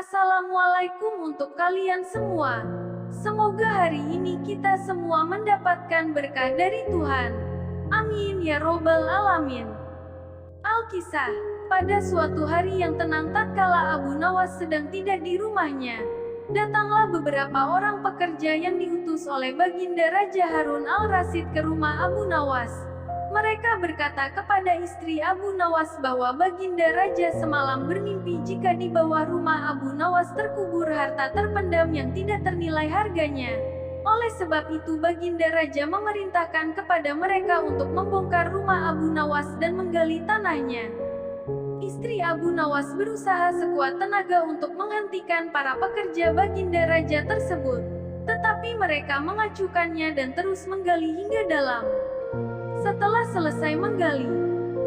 Assalamualaikum untuk kalian semua. Semoga hari ini kita semua mendapatkan berkah dari Tuhan. Amin ya robbal alamin. Alkisah. Pada suatu hari yang tenang tatkala Abu Nawas sedang tidak di rumahnya, datanglah beberapa orang pekerja yang diutus oleh Baginda Raja Harun al-Rasyid ke rumah Abu Nawas. Mereka berkata kepada istri Abu Nawas bahwa Baginda Raja semalam bermimpi jika di bawah rumah Abu Nawas terkubur harta terpendam yang tidak ternilai harganya. Oleh sebab itu Baginda Raja memerintahkan kepada mereka untuk membongkar rumah Abu Nawas dan menggali tanahnya. Istri Abu Nawas berusaha sekuat tenaga untuk menghentikan para pekerja Baginda Raja tersebut. Tetapi mereka mengacuhkannya dan terus menggali hingga dalam. Setelah selesai menggali,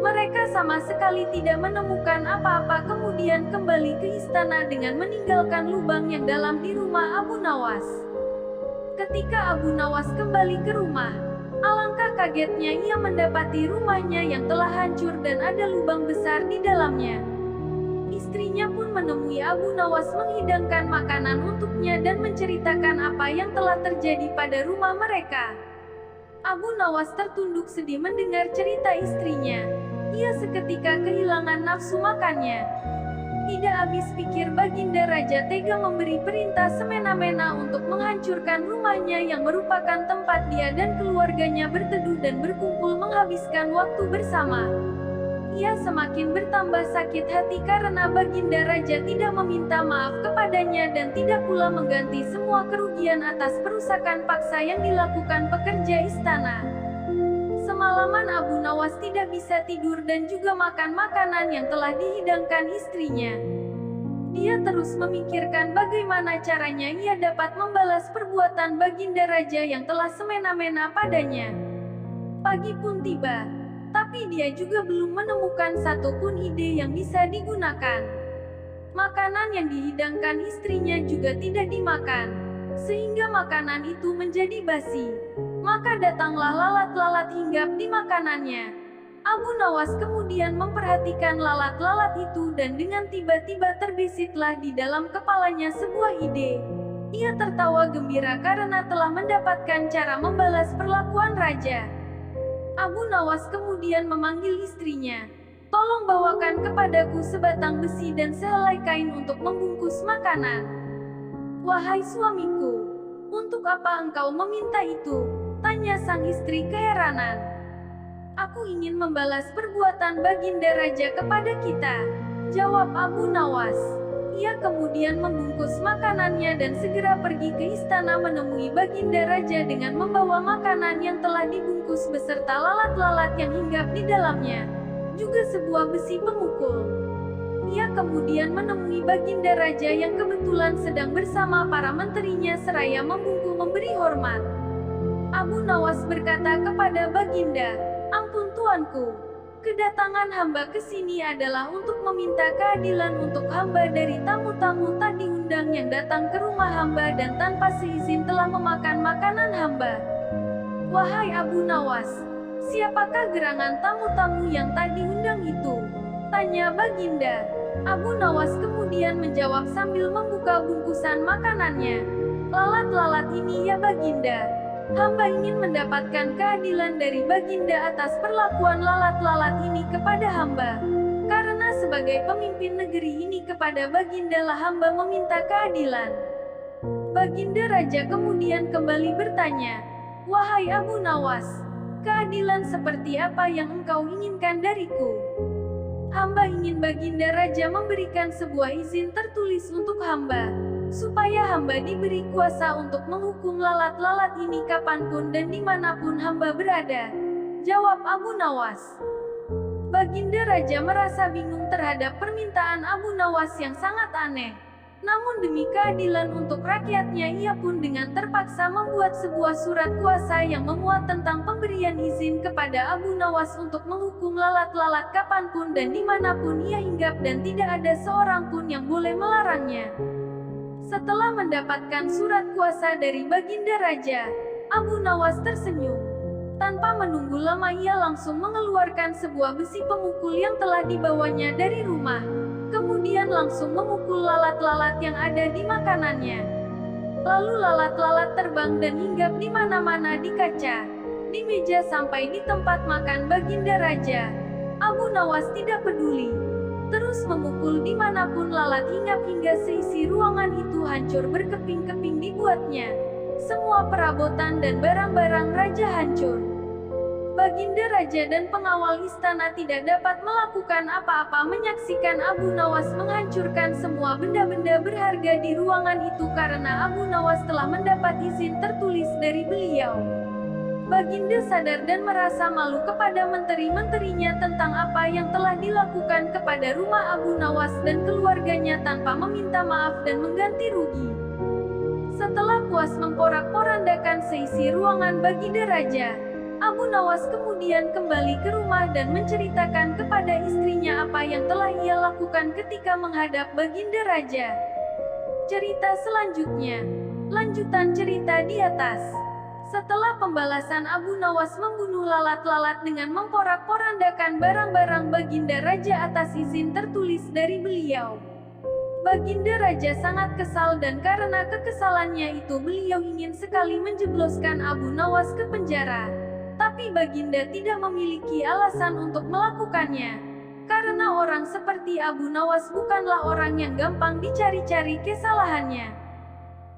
mereka sama sekali tidak menemukan apa-apa, kemudian kembali ke istana dengan meninggalkan lubang yang dalam di rumah Abu Nawas. Ketika Abu Nawas kembali ke rumah, alangkah kagetnya ia mendapati rumahnya yang telah hancur dan ada lubang besar di dalamnya. Istrinya pun menemui Abu Nawas menghidangkan makanan untuknya dan menceritakan apa yang telah terjadi pada rumah mereka. Abu Nawas tertunduk sedih mendengar cerita istrinya. Ia seketika kehilangan nafsu makannya. Tidak habis pikir Baginda Raja tega memberi perintah semena-mena untuk menghancurkan rumahnya yang merupakan tempat dia dan keluarganya berteduh dan berkumpul menghabiskan waktu bersama. Ia semakin bertambah sakit hati karena Baginda Raja tidak meminta maaf kepadanya dan tidak pula mengganti semua kerugian atas perusakan paksa yang dilakukan pekerja istana. Semalaman Abu Nawas tidak bisa tidur dan juga makan makanan yang telah dihidangkan istrinya. Dia terus memikirkan bagaimana caranya ia dapat membalas perbuatan Baginda Raja yang telah semena-mena padanya. Pagi pun tiba, tapi dia juga belum menemukan satupun ide yang bisa digunakan. Makanan yang dihidangkan istrinya juga tidak dimakan, sehingga makanan itu menjadi basi. Maka datanglah lalat-lalat hinggap di makanannya. Abu Nawas kemudian memperhatikan lalat-lalat itu dan dengan tiba-tiba terbisitlah di dalam kepalanya sebuah ide. Ia tertawa gembira karena telah mendapatkan cara membalas perlakuan raja. Abu Nawas kemudian memanggil istrinya. "Tolong bawakan kepadaku sebatang besi dan sehelai kain untuk membungkus makanan." "Wahai suamiku, untuk apa engkau meminta itu?" tanya sang istri keheranan. "Aku ingin membalas perbuatan Baginda Raja kepada kita," jawab Abu Nawas. Ia kemudian membungkus makanannya dan segera pergi ke istana menemui Baginda Raja dengan membawa makanan yang telah dibungkus beserta lalat-lalat yang hinggap di dalamnya, juga sebuah besi pemukul. Ia kemudian menemui Baginda Raja yang kebetulan sedang bersama para menterinya seraya membungkuk memberi hormat. Abu Nawas berkata kepada Baginda, "Ampun tuanku, kedatangan hamba ke sini adalah untuk meminta keadilan untuk hamba dari tamu-tamu tak diundang yang datang ke rumah hamba dan tanpa seizin telah memakan makanan hamba." "Wahai Abu Nawas, siapakah gerangan tamu-tamu yang tak diundang itu?" tanya Baginda. Abu Nawas kemudian menjawab sambil membuka bungkusan makanannya, "Lalat-lalat ini ya Baginda. Hamba ingin mendapatkan keadilan dari Baginda atas perlakuan lalat-lalat ini kepada hamba. Karena sebagai pemimpin negeri ini kepada Baginda lah hamba meminta keadilan." Baginda Raja kemudian kembali bertanya, "Wahai Abu Nawas, keadilan seperti apa yang engkau inginkan dariku?" "Hamba ingin Baginda Raja memberikan sebuah izin tertulis untuk hamba, supaya hamba diberi kuasa untuk menghukum lalat-lalat ini kapanpun dan dimanapun hamba berada," jawab Abu Nawas. Baginda Raja merasa bingung terhadap permintaan Abu Nawas yang sangat aneh. Namun demi keadilan untuk rakyatnya ia pun dengan terpaksa membuat sebuah surat kuasa yang memuat tentang pemberian izin kepada Abu Nawas untuk menghukum lalat-lalat kapanpun dan dimanapun ia hinggap dan tidak ada seorang pun yang boleh melarangnya. Setelah mendapatkan surat kuasa dari Baginda Raja, Abu Nawas tersenyum. Tanpa menunggu lama ia langsung mengeluarkan sebuah besi pemukul yang telah dibawanya dari rumah. Kemudian kemudian langsung memukul lalat-lalat yang ada di makanannya. Lalu lalat-lalat terbang dan hinggap di mana-mana di kaca, di meja sampai di tempat makan Baginda Raja. Abu Nawas tidak peduli, terus memukul dimanapun lalat hinggap hingga seisi ruangan itu hancur berkeping-keping dibuatnya. Semua perabotan dan barang-barang raja hancur. Baginda Raja dan pengawal istana tidak dapat melakukan apa-apa menyaksikan Abu Nawas menghancurkan semua benda-benda berharga di ruangan itu karena Abu Nawas telah mendapat izin tertulis dari beliau. Baginda sadar dan merasa malu kepada menteri-menterinya tentang apa yang telah dilakukan kepada rumah Abu Nawas dan keluarganya tanpa meminta maaf dan mengganti rugi. Setelah puas memporak-porandakan seisi ruangan Baginda Raja, Abu Nawas kemudian kembali ke rumah dan menceritakan kepada istrinya apa yang telah ia lakukan ketika menghadap Baginda Raja. Cerita selanjutnya, lanjutan cerita di atas. Setelah pembalasan Abu Nawas membunuh lalat-lalat dengan memporak-porandakan barang-barang Baginda Raja atas izin tertulis dari beliau. Baginda Raja sangat kesal dan karena kekesalannya itu beliau ingin sekali menjebloskan Abu Nawas ke penjara. Tapi Baginda tidak memiliki alasan untuk melakukannya. Karena orang seperti Abu Nawas bukanlah orang yang gampang dicari-cari kesalahannya.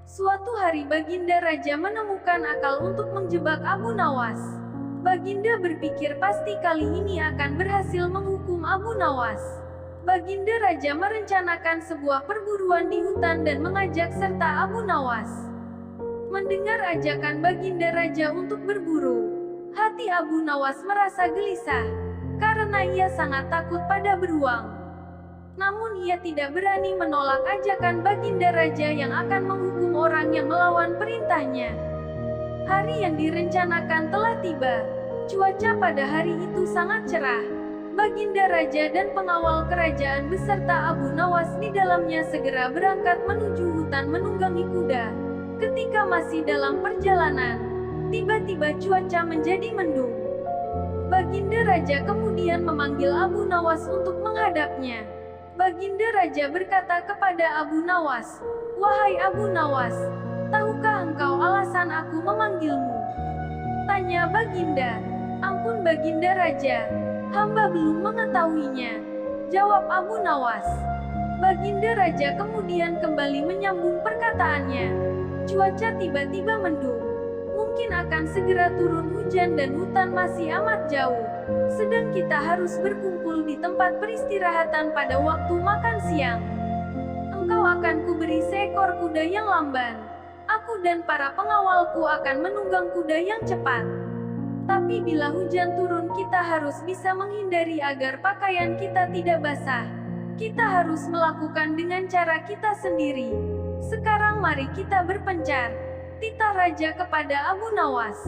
Suatu hari Baginda Raja menemukan akal untuk menjebak Abu Nawas. Baginda berpikir pasti kali ini akan berhasil menghukum Abu Nawas. Baginda Raja merencanakan sebuah perburuan di hutan dan mengajak serta Abu Nawas. Mendengar ajakan Baginda Raja untuk berburu, hati Abu Nawas merasa gelisah, karena ia sangat takut pada beruang. Namun ia tidak berani menolak ajakan Baginda Raja yang akan menghukum orang yang melawan perintahnya. Hari yang direncanakan telah tiba. Cuaca pada hari itu sangat cerah. Baginda Raja dan pengawal kerajaan beserta Abu Nawas di dalamnya segera berangkat menuju hutan menunggangi kuda. Ketika masih dalam perjalanan, tiba-tiba cuaca menjadi mendung. Baginda Raja kemudian memanggil Abu Nawas untuk menghadapnya. Baginda Raja berkata kepada Abu Nawas, "Wahai Abu Nawas, tahukah engkau alasan aku memanggilmu?" Tanya Baginda. "Ampun Baginda Raja, hamba belum mengetahuinya," jawab Abu Nawas. Baginda Raja kemudian kembali menyambung perkataannya. Cuaca tiba-tiba mendung. Mungkin akan segera turun hujan dan hutan masih amat jauh. Sedang kita harus berkumpul di tempat peristirahatan pada waktu makan siang. Engkau akan kuberi seekor kuda yang lamban. Aku dan para pengawalku akan menunggang kuda yang cepat. Tapi bila hujan turun kita harus bisa menghindari agar pakaian kita tidak basah. Kita harus melakukan dengan cara kita sendiri. Sekarang mari kita berpencar, titah Raja kepada Abu Nawas.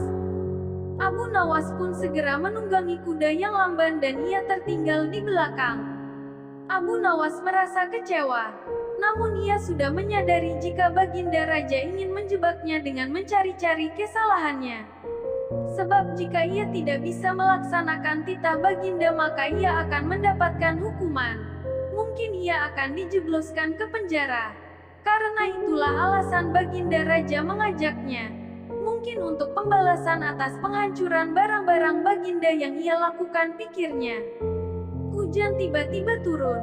Abu Nawas pun segera menunggangi kuda yang lamban dan ia tertinggal di belakang. Abu Nawas merasa kecewa, namun ia sudah menyadari jika Baginda Raja ingin menjebaknya dengan mencari-cari kesalahannya. Sebab jika ia tidak bisa melaksanakan titah Baginda maka ia akan mendapatkan hukuman. Mungkin ia akan dijebloskan ke penjara. Karena itulah alasan Baginda Raja mengajaknya. Mungkin untuk pembalasan atas penghancuran barang-barang Baginda yang ia lakukan, pikirnya. Hujan tiba-tiba turun.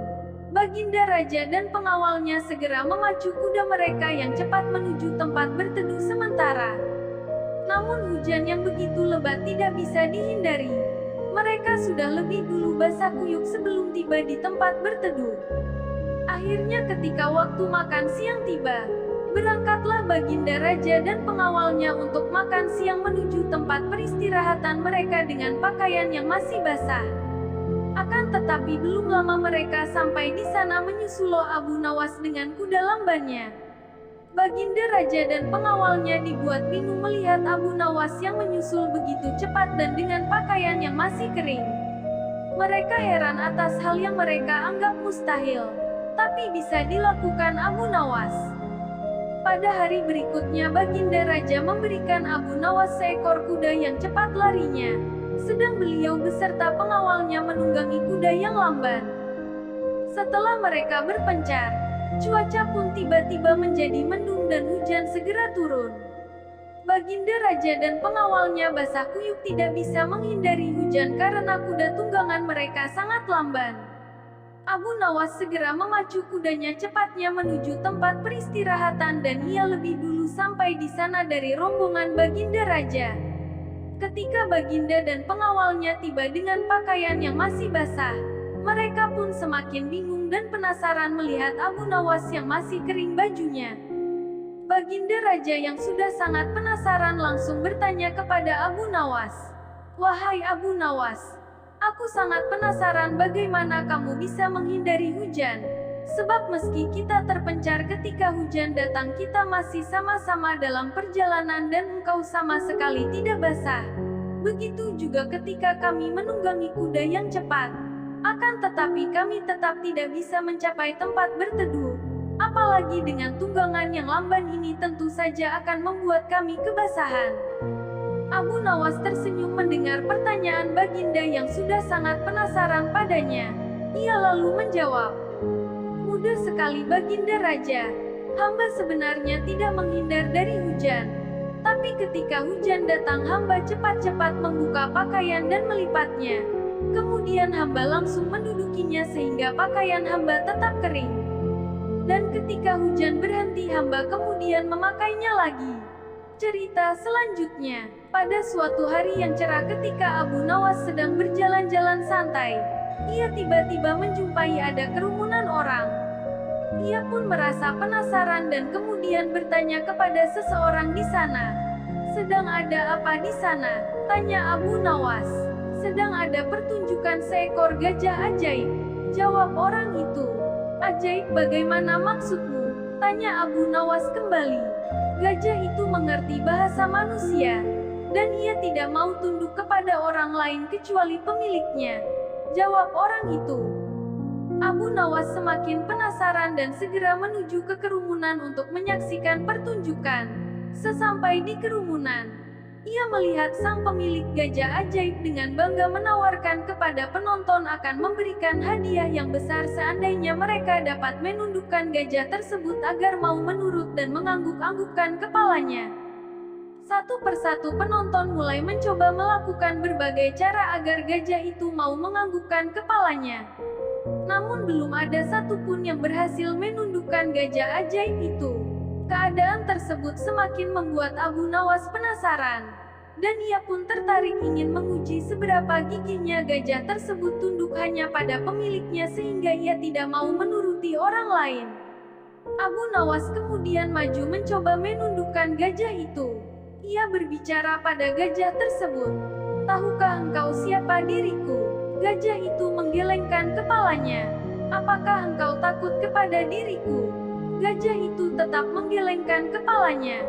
Baginda Raja dan pengawalnya segera memacu kuda mereka yang cepat menuju tempat berteduh sementara. Namun hujan yang begitu lebat tidak bisa dihindari. Mereka sudah lebih dulu basah kuyup sebelum tiba di tempat berteduh. Akhirnya ketika waktu makan siang tiba, berangkatlah Baginda Raja dan pengawalnya untuk makan siang menuju tempat peristirahatan mereka dengan pakaian yang masih basah. Akan tetapi belum lama mereka sampai di sana menyusul Abu Nawas dengan kuda lambannya. Baginda Raja dan pengawalnya dibuat bingung melihat Abu Nawas yang menyusul begitu cepat dan dengan pakaian yang masih kering. Mereka heran atas hal yang mereka anggap mustahil, tapi bisa dilakukan Abu Nawas. Pada hari berikutnya Baginda Raja memberikan Abu Nawas seekor kuda yang cepat larinya, sedang beliau beserta pengawalnya menunggangi kuda yang lamban. Setelah mereka berpencar, cuaca pun tiba-tiba menjadi mendung dan hujan segera turun. Baginda Raja dan pengawalnya basah kuyup tidak bisa menghindari hujan karena kuda tunggangan mereka sangat lamban. Abu Nawas segera memacu kudanya cepatnya menuju tempat peristirahatan dan ia lebih dulu sampai di sana dari rombongan Baginda Raja. Ketika Baginda dan pengawalnya tiba dengan pakaian yang masih basah, mereka pun semakin bingung dan penasaran melihat Abu Nawas yang masih kering bajunya. Baginda Raja yang sudah sangat penasaran langsung bertanya kepada Abu Nawas, "Wahai Abu Nawas, aku sangat penasaran bagaimana kamu bisa menghindari hujan. Sebab meski kita terpencar ketika hujan datang kita masih sama-sama dalam perjalanan dan engkau sama sekali tidak basah. Begitu juga ketika kami menunggangi kuda yang cepat. Akan tetapi kami tetap tidak bisa mencapai tempat berteduh. Apalagi dengan tunggangan yang lamban ini tentu saja akan membuat kami kebasahan." Abu Nawas tersenyum mendengar pertanyaan Baginda yang sudah sangat penasaran padanya. Ia lalu menjawab, "Mudah sekali Baginda Raja. Hamba sebenarnya tidak menghindar dari hujan. Tapi ketika hujan datang hamba cepat-cepat membuka pakaian dan melipatnya. Kemudian hamba langsung mendudukinya sehingga pakaian hamba tetap kering. Dan ketika hujan berhenti hamba kemudian memakainya lagi." Cerita selanjutnya, pada suatu hari yang cerah ketika Abu Nawas sedang berjalan-jalan santai, ia tiba-tiba menjumpai ada kerumunan orang. Ia pun merasa penasaran dan kemudian bertanya kepada seseorang di sana. "Sedang ada apa di sana?" tanya Abu Nawas. "Sedang ada pertunjukan seekor gajah ajaib," jawab orang itu. "Ajaib bagaimana maksudmu?" tanya Abu Nawas kembali. Gajah itu mengerti bahasa manusia, dan ia tidak mau tunduk kepada orang lain kecuali pemiliknya, jawab orang itu. Abu Nawas semakin penasaran dan segera menuju ke kerumunan untuk menyaksikan pertunjukan. Sesampai di kerumunan, ia melihat sang pemilik gajah ajaib dengan bangga menawarkan kepada penonton akan memberikan hadiah yang besar seandainya mereka dapat menundukkan gajah tersebut agar mau menurut dan mengangguk-anggukkan kepalanya. Satu persatu penonton mulai mencoba melakukan berbagai cara agar gajah itu mau menganggukkan kepalanya. Namun belum ada satupun yang berhasil menundukkan gajah ajaib itu. Keadaan tersebut semakin membuat Abu Nawas penasaran, dan ia pun tertarik ingin menguji seberapa gigihnya gajah tersebut tunduk hanya pada pemiliknya sehingga ia tidak mau menuruti orang lain. Abu Nawas kemudian maju mencoba menundukkan gajah itu. Ia berbicara pada gajah tersebut, "Tahukah engkau siapa diriku?" Gajah itu menggelengkan kepalanya. "Apakah engkau takut kepada diriku?" Gajah itu tetap menggelengkan kepalanya.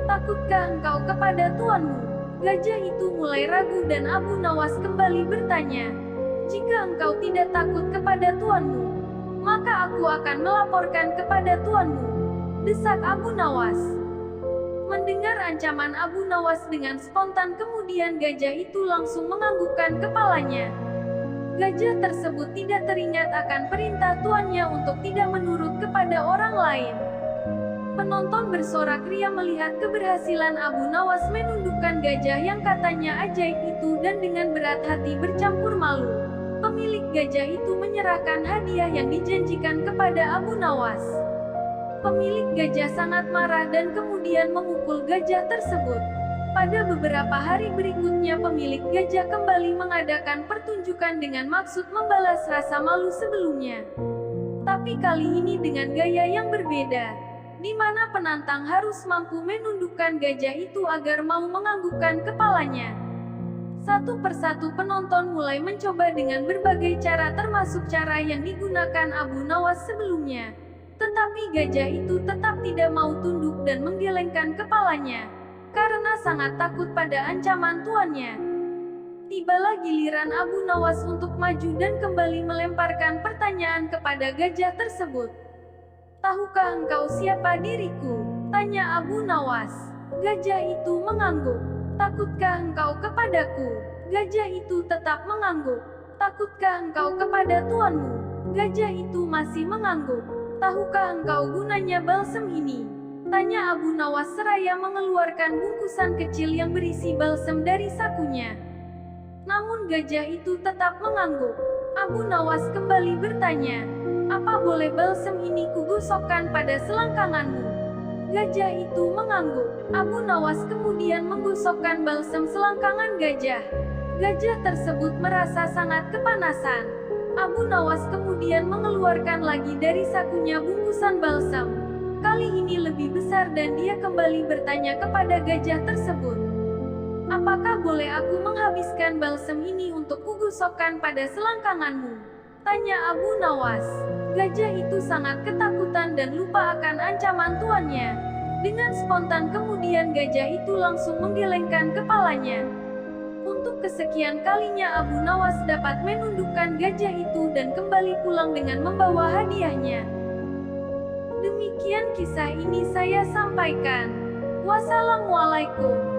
"Takutkah engkau kepada tuanmu?" Gajah itu mulai ragu dan Abu Nawas kembali bertanya, "Jika engkau tidak takut kepada tuanmu, maka aku akan melaporkan kepada tuanmu," desak Abu Nawas. Mendengar ancaman Abu Nawas dengan spontan kemudian gajah itu langsung menganggukkan kepalanya. Gajah tersebut tidak teringat akan perintah tuannya untuk tidak menurut kepada orang lain. Penonton bersorak ria melihat keberhasilan Abu Nawas menundukkan gajah yang katanya ajaib itu dan dengan berat hati bercampur malu. Pemilik gajah itu menyerahkan hadiah yang dijanjikan kepada Abu Nawas. Pemilik gajah sangat marah dan kemudian memukul gajah tersebut. Pada beberapa hari berikutnya pemilik gajah kembali mengadakan pertunjukan dengan maksud membalas rasa malu sebelumnya. Tapi kali ini dengan gaya yang berbeda, di mana penantang harus mampu menundukkan gajah itu agar mau menganggukkan kepalanya. Satu persatu penonton mulai mencoba dengan berbagai cara termasuk cara yang digunakan Abu Nawas sebelumnya. Tetapi gajah itu tetap tidak mau tunduk dan menggelengkan kepalanya, karena sangat takut pada ancaman tuannya. Tibalah giliran Abu Nawas untuk maju dan kembali melemparkan pertanyaan kepada gajah tersebut. "Tahukah engkau siapa diriku?" tanya Abu Nawas. Gajah itu mengangguk. "Takutkah engkau kepadaku?" Gajah itu tetap mengangguk. "Takutkah engkau kepada tuanmu?" Gajah itu masih mengangguk. Tahukah engkau gunanya balsam ini? Tanya Abu Nawas seraya mengeluarkan bungkusan kecil yang berisi balsam dari sakunya. Namun gajah itu tetap mengangguk. Abu Nawas kembali bertanya, apa boleh balsam ini kugosokkan pada selangkanganmu? Gajah itu mengangguk. Abu Nawas kemudian menggosokkan balsam selangkangan gajah. Gajah tersebut merasa sangat kepanasan. Abu Nawas kemudian mengeluarkan lagi dari sakunya bungkusan balsam. Kali ini lebih besar dan dia kembali bertanya kepada gajah tersebut. Apakah boleh aku menghabiskan balsam ini untuk kugosokkan pada selangkanganmu? Tanya Abu Nawas. Gajah itu sangat ketakutan dan lupa akan ancaman tuannya. Dengan spontan kemudian gajah itu langsung menggelengkan kepalanya. Untuk kesekian kalinya Abu Nawas dapat menundukkan gajah itu dan kembali pulang dengan membawa hadiahnya. Demikian kisah ini saya sampaikan. Wassalamualaikum.